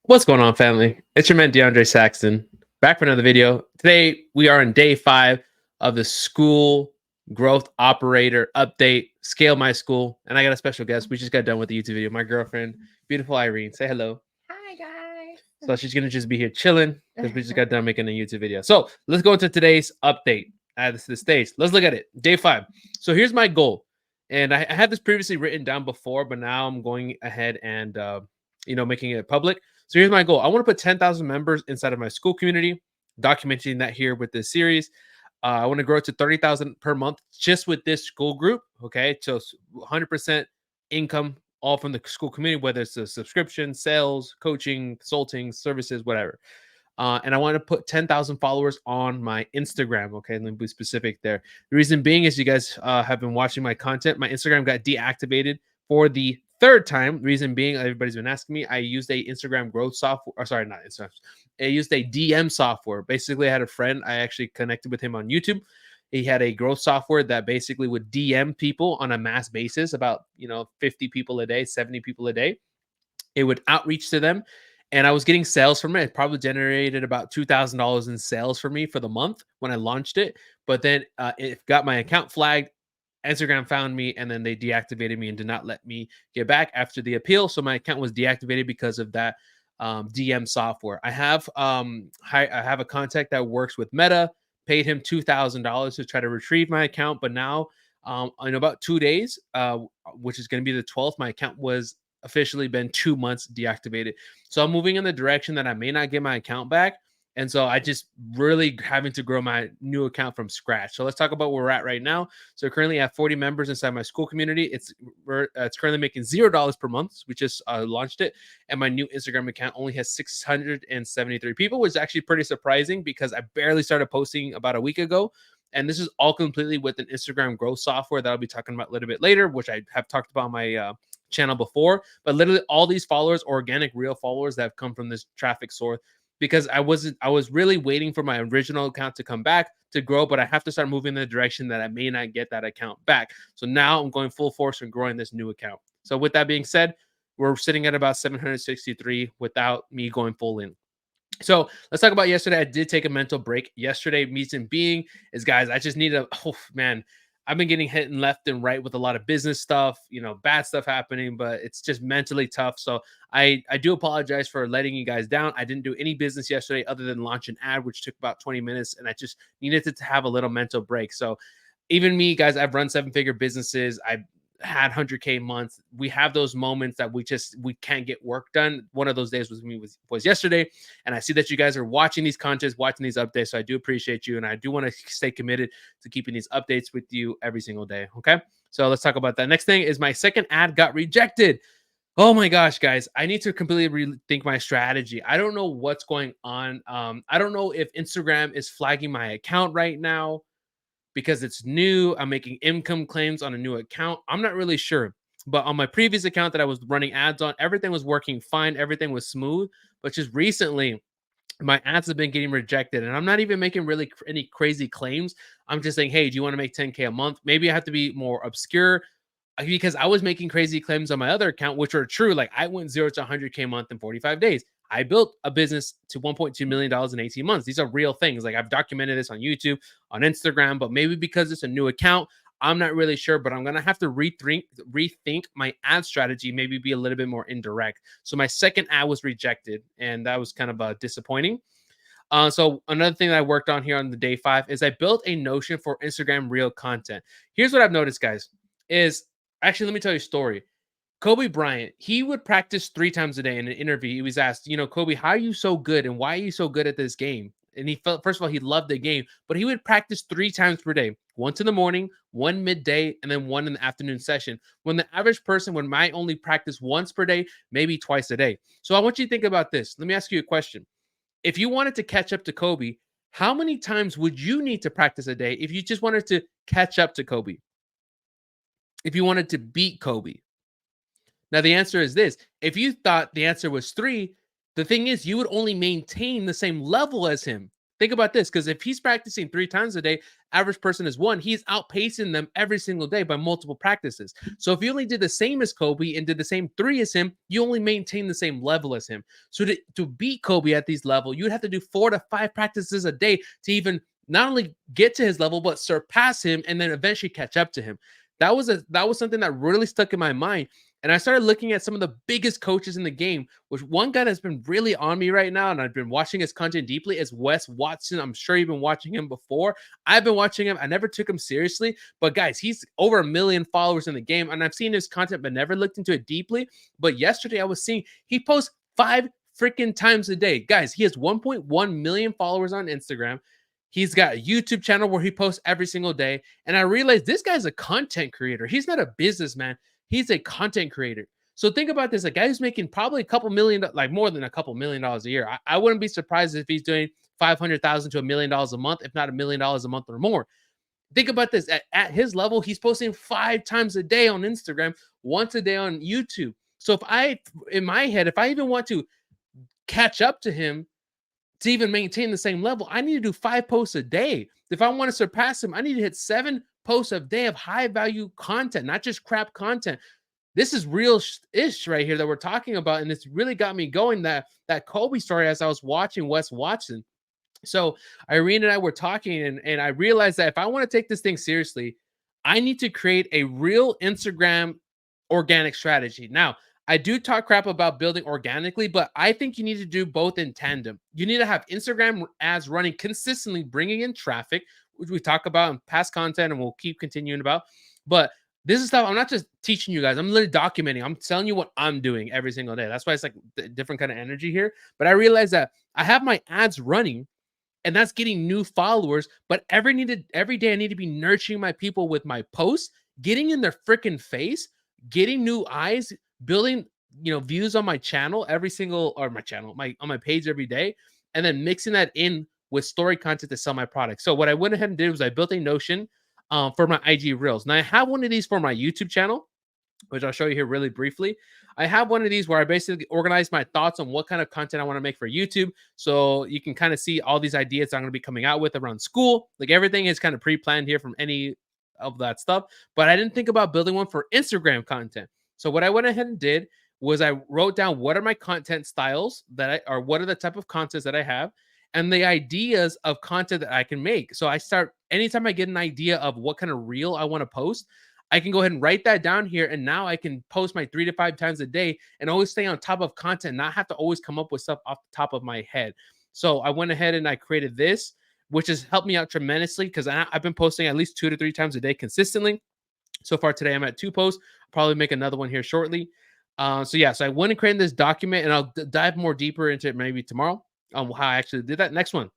What's going on, family? It's your man DeAndre Saxton, back for another video. Today we are on day 5 of the Skool growth operator update. Scale my school, and I got a special guest. We just got done with the YouTube video. My girlfriend, beautiful Irene. Say hello. Hi So she's gonna just be here chilling because we just guys. got done making a YouTube video. So let's go into today's update. Add this to the stage. Let's look at it. Day 5. So here's my goal, and I had this previously written down before, but now I'm going ahead and making it public. So here's my goal. I want to put 10,000 members inside of my Skool community, documenting that here with this series. I want to grow it to 30,000 per month just with this Skool group. Okay, so 100% income all from the Skool community, whether it's a subscription, sales, coaching, consulting, services, whatever. And I want to put 10,000 followers on my Instagram. Okay, let me be specific there. The reason being is you guys have been watching my content. My Instagram got deactivated for the third time. Reason being, everybody's been asking me. I used a Instagram growth software. Or sorry, not Instagram. I used a DM software. Basically, I had a friend. I actually connected with him on YouTube. He had a growth software that basically would DM people on a mass basis, about 50 people a day, 70 people a day. It would outreach to them, and I was getting sales from it. It probably generated about $2,000 in sales for me for the month when I launched it. But then it got my account flagged. Instagram found me, and then they deactivated me and did not let me get back after the appeal. So my account was deactivated because of that DM software. I have a contact that works with Meta. Paid him $2,000 to try to retrieve my account, but now in about 2 days, which is going to be the 12th, my account was officially been 2 months deactivated. So I'm moving in the direction that I may not get my account back. And so I just really having to grow my new account from scratch. So let's talk about where we're at right now. So currently I have 40 members inside my Skool community. It's currently making $0 per month. We just launched it, and my new Instagram account only has 673 people, which is actually pretty surprising because I barely started posting about a week ago. And this is all completely with an Instagram growth software that I'll be talking about a little bit later, which I have talked about on my channel before. But literally all these followers, organic, real followers that have come from this traffic source, because I was really waiting for my original account to come back to grow, but I have to start moving in the direction that I may not get that account back. So now I'm going full force and growing this new account. So with that being said, we're sitting at about 763 without me going full in. So let's talk about yesterday. I did take a mental break yesterday. Reason being is, guys, I just need a, oh man, I've been getting hit and left and right with a lot of business stuff, bad stuff happening, but it's just mentally tough. So I do apologize for letting you guys down. I didn't do any business yesterday other than launch an ad, which took about 20 minutes, and I just needed to have a little mental break. So even me, guys, I've run 7-figure businesses. I had 100K months. We have those moments that we can't get work done. One of those days was yesterday, and I see that you guys are watching these contents, watching these updates. So I do appreciate you, and I do want to stay committed to keeping these updates with you every single day. Okay, so let's talk about that. Next thing is my second ad got rejected. Oh my gosh, guys, I need to completely rethink my strategy. I don't know what's going on. I don't know if Instagram is flagging my account right now because it's new. I'm making income claims on a new account. I'm not really sure. But on my previous account that I was running ads on, everything was working fine. Everything was smooth. But just recently, my ads have been getting rejected. And I'm not even making really any crazy claims. I'm just saying, hey, do you want to make 10K a month? Maybe I have to be more obscure, because I was making crazy claims on my other account, which are true. Like I went 0 to 100K a month in 45 days. I built a business to $1.2 million in 18 months. These are real things. Like I've documented this on YouTube, on Instagram, but maybe because it's a new account, I'm not really sure, but I'm going to have to rethink my ad strategy, maybe be a little bit more indirect. So my second ad was rejected, and that was kind of disappointing. So another thing that I worked on here on the day 5 is I built a Notion for Instagram reel content. Here's what I've noticed, guys, is actually, let me tell you a story. Kobe Bryant, he would practice 3 times a day. In an interview, he was asked, Kobe, how are you so good and why are you so good at this game? And he felt, first of all, he loved the game, but he would practice 3 times per day, once in the morning, one midday, and then one in the afternoon session. When the average person might only practice once per day, maybe twice a day. So I want you to think about this. Let me ask you a question. If you wanted to catch up to Kobe, how many times would you need to practice a day if you just wanted to catch up to Kobe? If you wanted to beat Kobe? Now, the answer is this. If you thought the answer was 3, the thing is, you would only maintain the same level as him. Think about this, because if he's practicing 3 times a day, average person is one, he's outpacing them every single day by multiple practices. So if you only did the same as Kobe and did the same three as him, you only maintain the same level as him. So to beat Kobe at these level, you'd have to do 4 to 5 practices a day to even not only get to his level, but surpass him and then eventually catch up to him. That was something that really stuck in my mind. And I started looking at some of the biggest coaches in the game, which one guy that's been really on me right now, and I've been watching his content deeply, is Wes Watson. I'm sure you've been watching him before. I've been watching him. I never took him seriously, but guys, he's over 1 million followers in the game, and I've seen his content, but never looked into it deeply. But yesterday I was seeing he posts 5 freaking times a day. Guys, he has 1.1 million followers on Instagram. He's got a YouTube channel where he posts every single day. And I realized this guy's a content creator. He's not a businessman. He's a content creator. So think about this: a guy who's making probably a couple million, like more than a couple $1 million a year. I wouldn't be surprised if he's doing 500,000 to $1 million a month, if not $1 million a month or more. Think about this: at his level, he's posting 5 times a day on Instagram, once a day on YouTube. So in my head, if I even want to catch up to him, to even maintain the same level, I need to do 5 posts a day. If I want to surpass him, I need to hit 7 posts a day of high value content, not just crap content. This is real ish right here that we're talking about. And it's really got me going, that Kobe story, as I was watching Wes Watson. So Irene and I were talking, and I realized that if I want to take this thing seriously, I need to create a real Instagram organic strategy. Now, I do talk crap about building organically, but I think you need to do both in tandem. You need to have Instagram ads running consistently, bringing in traffic, which we talk about in past content and we'll keep continuing about. But this is stuff I'm not just teaching you guys, I'm literally documenting. I'm telling you what I'm doing every single day. That's why it's like a different kind of energy here. But I realized that I have my ads running, and that's getting new followers. But every day I need to be nurturing my people with my posts, getting in their freaking face, getting new eyes, building views on my channel every single, or my channel, my on my page every day, and then mixing that in with story content to sell my product. So what I went ahead and did was I built a Notion for my IG Reels. Now I have one of these for my YouTube channel, which I'll show you here really briefly. I have one of these where I basically organize my thoughts on what kind of content I want to make for YouTube. So you can kind of see all these ideas I'm going to be coming out with around Skool. Like everything is kind of pre-planned here from any of that stuff. But I didn't think about building one for Instagram content. So what I went ahead and did was I wrote down what are my content styles or what are the type of contents that I have, and the ideas of content that I can make. So I start anytime I get an idea of what kind of reel I want to post, I can go ahead and write that down here. And now I can post my 3 to 5 times a day and always stay on top of content, not have to always come up with stuff off the top of my head. So I went ahead and I created this, which has helped me out tremendously because I've been posting at least 2 to 3 times a day consistently. So far today, I'm at 2 posts. I'll probably make another one here shortly. So I went and created this document, and I'll dive more deeper into it maybe tomorrow on how I actually did that. Next one,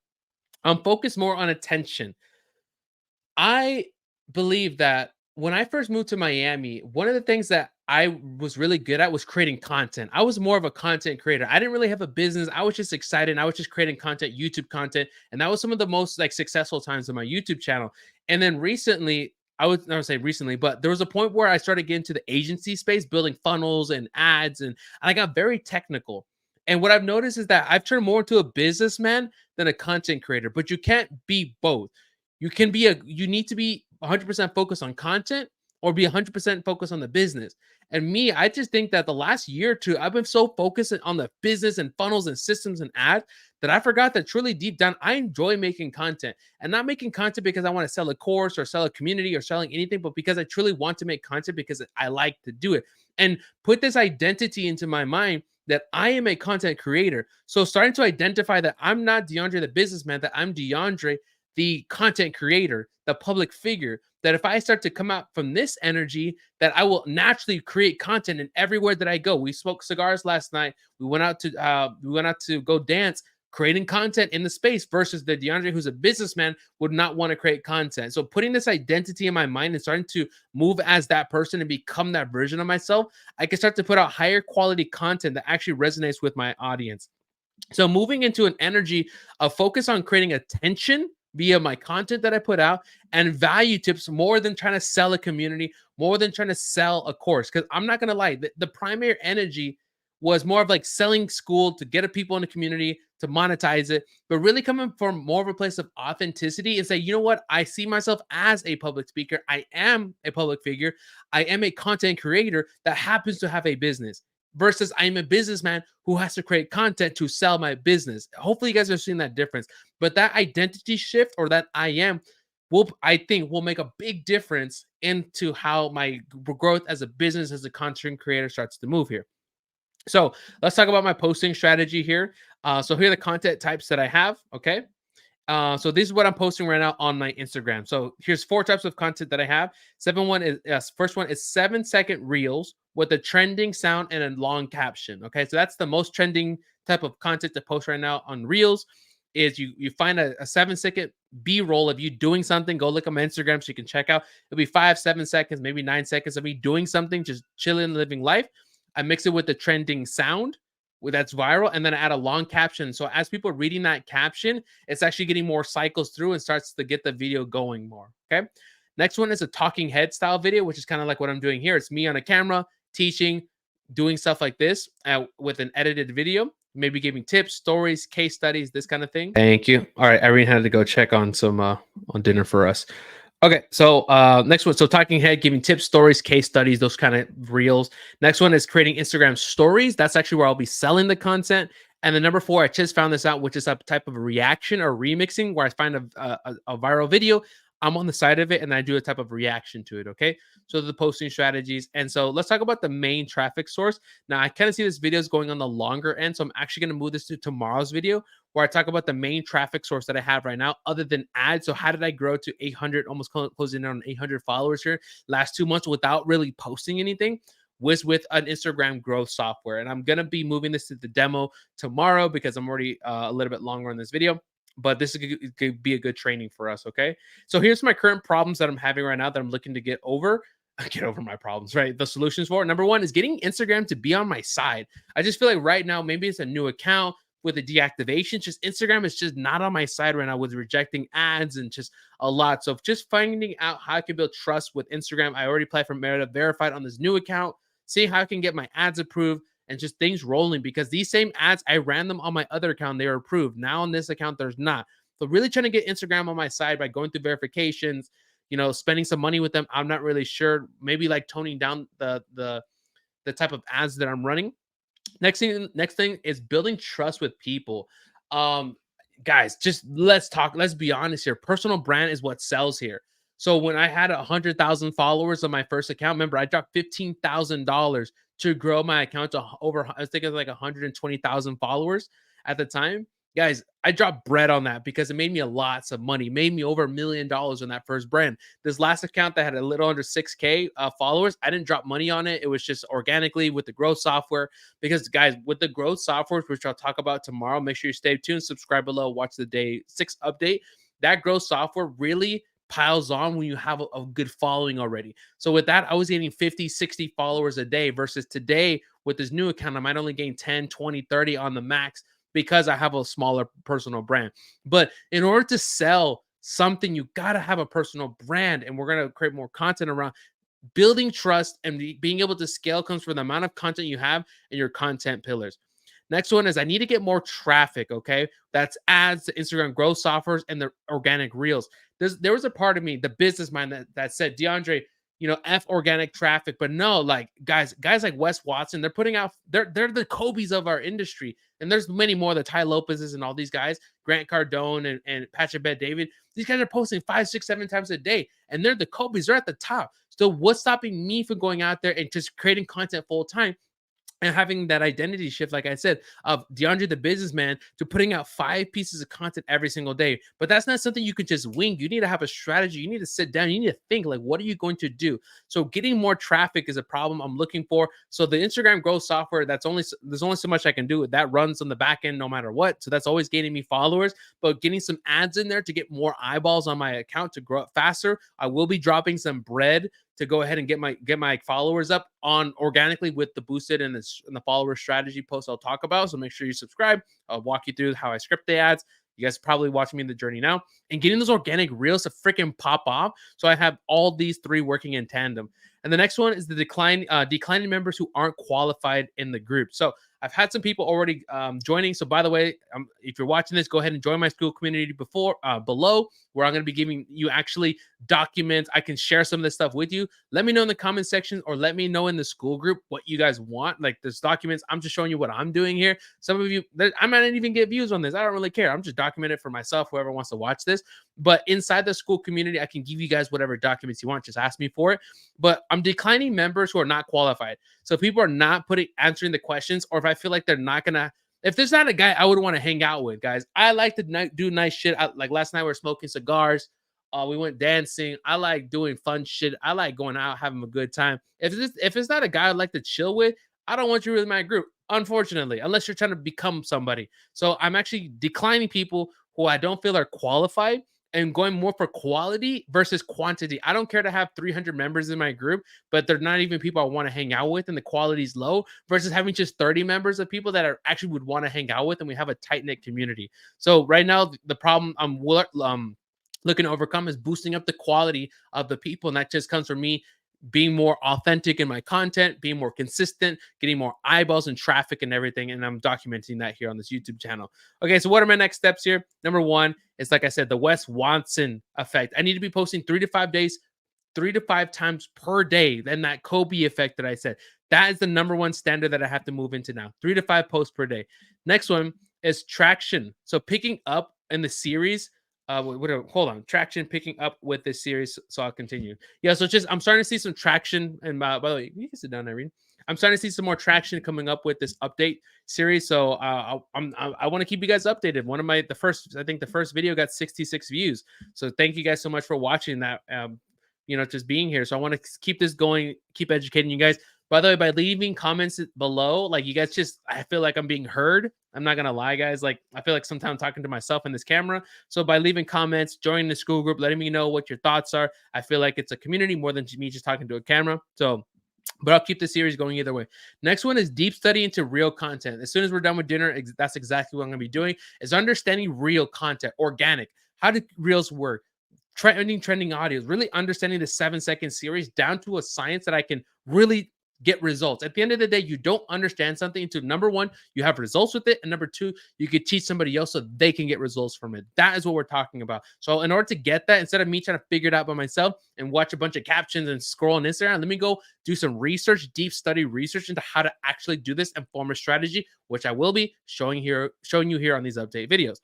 focus more on attention. I believe that when I first moved to Miami, one of the things that I was really good at was creating content. I was more of a content creator. I didn't really have a business. I was just excited. I was just creating content, YouTube content, and that was some of the most like successful times on my YouTube channel. And then recently, I would not say recently, but there was a point where I started getting to the agency space, building funnels and ads, and I got very technical. And what I've noticed is that I've turned more into a businessman than a content creator, but you can't be both. You need to be 100% focused on content or be 100% focused on the business. And me, I just think that the last year or two, I've been so focused on the business and funnels and systems and ads that I forgot that truly deep down, I enjoy making content, and not making content because I want to sell a course or sell a community or selling anything, but because I truly want to make content because I like to do it and put this identity into my mind that I am a content creator. So starting to identify that I'm not DeAndre the businessman, that I'm DeAndre the content creator, the public figure, that if I start to come out from this energy, that I will naturally create content in everywhere that I go. We smoked cigars last night. We went out to go dance, creating content in the space, versus the DeAndre who's a businessman would not want to create content. So putting this identity in my mind and starting to move as that person and become that version of myself, I can start to put out higher quality content that actually resonates with my audience. So moving into an energy of focus on creating attention via my content that I put out, and value tips more than trying to sell a community, more than trying to sell a course. Because I'm not going to lie, the primary energy was more of like selling Skool to get people in the community to monetize it, but really coming from more of a place of authenticity and say, you know what, I see myself as a public speaker. I am a public figure. I am a content creator that happens to have a business versus I'm a businessman who has to create content to sell my business. Hopefully you guys are seeing that difference. But that identity shift or that I am will, I think, will make a big difference into how my growth as a business, as a content creator starts to move here. So let's talk about my posting strategy here. So here are the content types that I have. Okay. So this is what I'm posting right now on my Instagram. So here's 4 types of content that I have. First one is 7-second reels with a trending sound and a long caption. Okay, so that's the most trending type of content to post right now on reels. Is you find a 7-second B-roll of you doing something. Go look on my Instagram so you can check out. It'll be 5-7 seconds, maybe 9 seconds of me doing something, just chilling, living life. I mix it with the trending sound that's viral, and then I add a long caption. So as people are reading that caption, it's actually getting more cycles through and starts to get the video going more. Okay. Next one is a talking head style video, which is kind of like what I'm doing here. It's me on a camera teaching, doing stuff like this with an edited video, maybe giving tips, stories, case studies, this kind of thing. Thank you. All right. Irene had to go check on some on dinner for us. Okay, so next one. So talking head, giving tips, stories, case studies, those kind of reels. Next one is creating Instagram stories. That's actually where I'll be selling the content. And then number 4, I just found this out, which is a type of reaction or remixing, where I find a viral video. I'm on the side of it and I do a type of reaction to it. Okay, so the posting strategies. And so let's talk about the main traffic source. Now I kind of see this video is going on the longer end, so I'm actually going to move this to tomorrow's video, where I talk about the main traffic source that I have right now, other than ads. So how did I grow to 800, almost closing in on 800 followers here last 2 months without really posting anything? Was with an Instagram growth software. And I'm going to be moving this to the demo tomorrow because I'm already a little bit longer on this video. But this could be a good training for us. Okay. So here's my current problems that I'm having right now that I'm looking to get over. Get over my problems, right? The solutions for it. Number 1 is getting Instagram to be on my side. I just feel like right now, maybe it's a new account with the deactivation. Just Instagram is just not on my side right now with rejecting ads and just a lot. So just finding out how I can build trust with Instagram. I already applied for Merida Verified on this new account, seeing how I can get my ads approved and just things rolling, because these same ads, I ran them on my other account. They were approved. Now on this account, there's not. So really trying to get Instagram on my side by going through verifications, spending some money with them. I'm not really sure. Maybe like toning down the type of ads that I'm running. Next thing is building trust with people. Um, Guys, just let's be honest here. Personal brand is what sells here. So when I had 100,000 followers on my first account, remember I dropped $15,000 to grow my account to over, I think it was like 120,000 followers at the time. Guys, I dropped bread on that because it made me lots of money, made me over $1 million on that first brand. This last account that had a little under 6K followers, I didn't drop money on it. It was just organically with the growth software. Because guys, with the growth software, which I'll talk about tomorrow, make sure you stay tuned, subscribe below, watch the day 6 update. That growth software really piles on when you have a good following already. So with that, I was getting 50, 60 followers a day versus today with this new account, I might only gain 10, 20, 30 on the max because I have a smaller personal brand. But in order to sell something, you got to have a personal brand, and we're going to create more content around building trust, and being able to scale comes from the amount of content you have and your content pillars. Next one is I need to get more traffic. Okay. That's ads, the Instagram growth softwares, and the organic reels. There was a part of me, the business mind, that said, DeAndre, F organic traffic. But no, like guys like Wes Watson, they're putting out, they're the Kobe's of our industry. And there's many more, the Ty Lopez's and all these guys, Grant Cardone and Patrick Bet David. These guys are posting 5, 6, 7 times a day, and they're the Kobe's. They're at the top. So what's stopping me from going out there and just creating content full time and having that identity shift, like I said, of DeAndre the businessman to putting out 5 pieces of content every single day? But that's not something you can just wing. You need to have a strategy. You need to sit down. You need to think, like, what are you going to do? So getting more traffic is a problem I'm looking for. So the Instagram growth software, there's only so much I can do. That runs on the back end no matter what. So that's always gaining me followers, but getting some ads in there to get more eyeballs on my account to grow up faster. I will be dropping some bread to go ahead and get my followers up on organically with the boosted and the follower strategy post I'll talk about. So make sure you subscribe. I'll walk you through how I script the ads. You guys are probably watching me in the journey now, and getting those organic reels to freaking pop off. So I have all these 3 working in tandem. And the next one is the declining members who aren't qualified in the group. So I've had some people already joining. So by the way, if you're watching this, go ahead and join my Skool community below, where I'm going to be giving you actually documents. I can share some of this stuff with you. Let me know in the comment section, or let me know in the Skool group what you guys want. Like, there's documents. I'm just showing you what I'm doing here. Some of you, I might not even get views on this. I don't really care. I'm just documenting it for myself, whoever wants to watch this. But inside the Skool community, I can give you guys whatever documents you want. Just ask me for it. But I'm declining members who are not qualified. So people are not answering the questions, or if I feel like they're not gonna, if there's not a guy I would want to hang out with, guys. I like to do nice shit. Like last night we were smoking cigars. We went dancing. I like doing fun shit. I like going out, having a good time. If it's not a guy I'd like to chill with, I don't want you really in my group, unfortunately, unless you're trying to become somebody. So I'm actually declining people who I don't feel are qualified, and going more for quality versus quantity. I don't care to have 300 members in my group, but they're not even people I want to hang out with, and the quality is low, versus having just 30 members of people that are actually would want to hang out with, and we have a tight knit community. So right now, the problem I'm looking to overcome is boosting up the quality of the people, and that just comes from me being more authentic in my content, being more consistent, getting more eyeballs and traffic and everything. And I'm documenting that here on this YouTube channel. Okay, so what are my next steps here? Number one is, like I said, the Wes Watson effect. I need to be posting 3 to 5 days, 3 to 5 times per day. Then that Kobe effect that I said, that is the number one standard that I have to move into now. 3 to 5 posts per day. Next one is traction. So picking up in the series. Hold on, traction picking up with this series. So I'll continue. Yeah, so just I'm starting to see some traction. And by the way, you can sit down, Irene. I'm starting to see some more traction coming up with this update series. So I want to keep you guys updated. I think the first video got 66 views. So thank you guys so much for watching that. Just being here. So I want to keep this going, keep educating you guys. By the way, by leaving comments below, like, you guys I feel like I'm being heard. I'm not gonna lie, guys. Like, I feel like sometimes I'm talking to myself in this camera. So by leaving comments, joining the Skool group, letting me know what your thoughts are, I feel like it's a community more than me just talking to a camera. So, but I'll keep the series going either way. Next one is deep study into real content. As soon as we're done with dinner, that's exactly what I'm gonna be doing, is understanding real content, organic. How do reels work? Trending audios, really understanding the 7-second series down to a science that I can really get results. At the end of the day, you don't understand something until, number one, you have results with it, and number two, you could teach somebody else so they can get results from it. That is what we're talking about. So in order to get that, instead of me trying to figure it out by myself and watch a bunch of captions and scroll on Instagram, let me go do some research, deep study research into how to actually do this and form a strategy, which I will be showing you here on these update videos.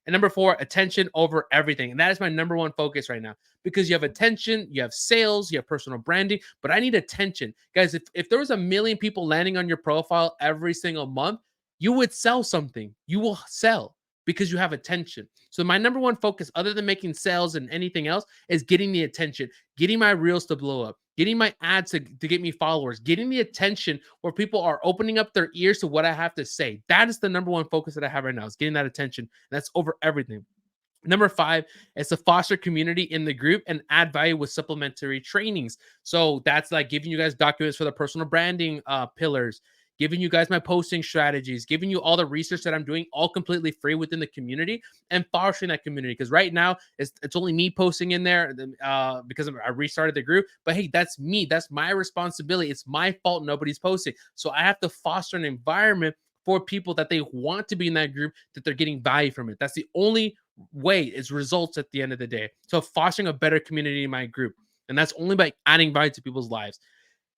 And number four, attention over everything. And that is my number one focus right now, because you have attention, you have sales, you have personal branding, but I need attention. Guys, if there was 1 million people landing on your profile every single month, you would sell something. You will sell because you have attention. So my number one focus, other than making sales and anything else, is getting the attention, getting my reels to blow up, getting my ads to get me followers, getting the attention where people are opening up their ears to what I have to say. That is the number one focus that I have right now, is getting that attention. That's over everything. Number five is to foster community in the group and add value with supplementary trainings. So that's like giving you guys documents for the personal branding pillars, giving you guys my posting strategies, giving you all the research that I'm doing, all completely free within the community, and fostering that community. Because right now it's only me posting in there because I restarted the group. But hey, that's me. That's my responsibility. It's my fault nobody's posting. So I have to foster an environment for people that they want to be in that group, that they're getting value from it. That's the only way, is results at the end of the day. So fostering a better community in my group. And that's only by adding value to people's lives.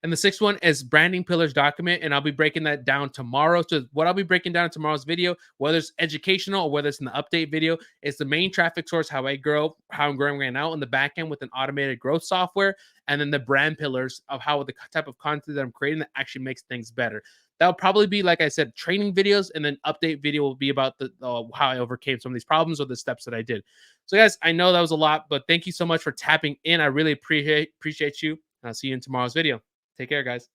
And the sixth one is branding pillars document. And I'll be breaking that down tomorrow. So what I'll be breaking down in tomorrow's video, whether it's educational or whether it's in the update video, is the main traffic source, how I grow, how I'm growing right now in the back end with an automated growth software, and then the brand pillars of how the type of content that I'm creating that actually makes things better. That'll probably be, like I said, training videos, and then update video will be about the how I overcame some of these problems or the steps that I did. So guys, I know that was a lot, but thank you so much for tapping in. I really appreciate you. And I'll see you in tomorrow's video. Take care, guys.